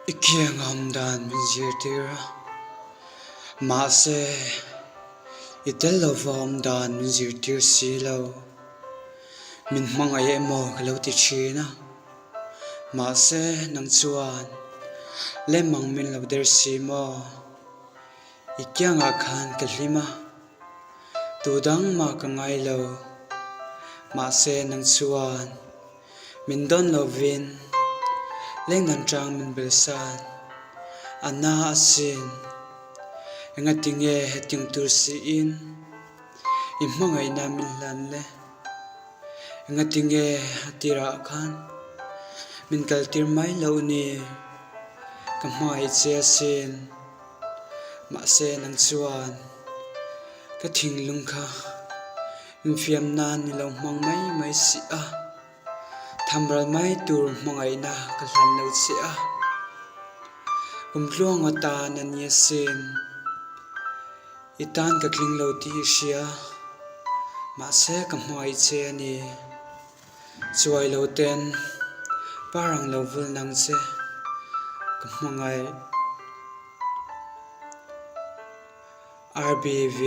Ikiang amdan minzirtira Maase Itelo amdan minzirtir silo Min mangay emo kalaw tichina Maase nang chuan Lemang min lawder simo Ikiang akhan kalima Tudang makangay law Maase nang chuan Min don lovin Leng nan trang min belsan Ana asin Nga tinge heting tursi in Imangay na min lanle Nga tinge hatira kan Min kaltir may law ni Kamay asin Maase nang chuan Kating lung ka Min fiam na nilaw mang may siya Thambral mai tur mangay na kalhan law siya Kumluang ata na niya sin Itan kakling law ti siya Maase kamay siya ni Suway law ten Parang law vul nang siya Kamangay RBV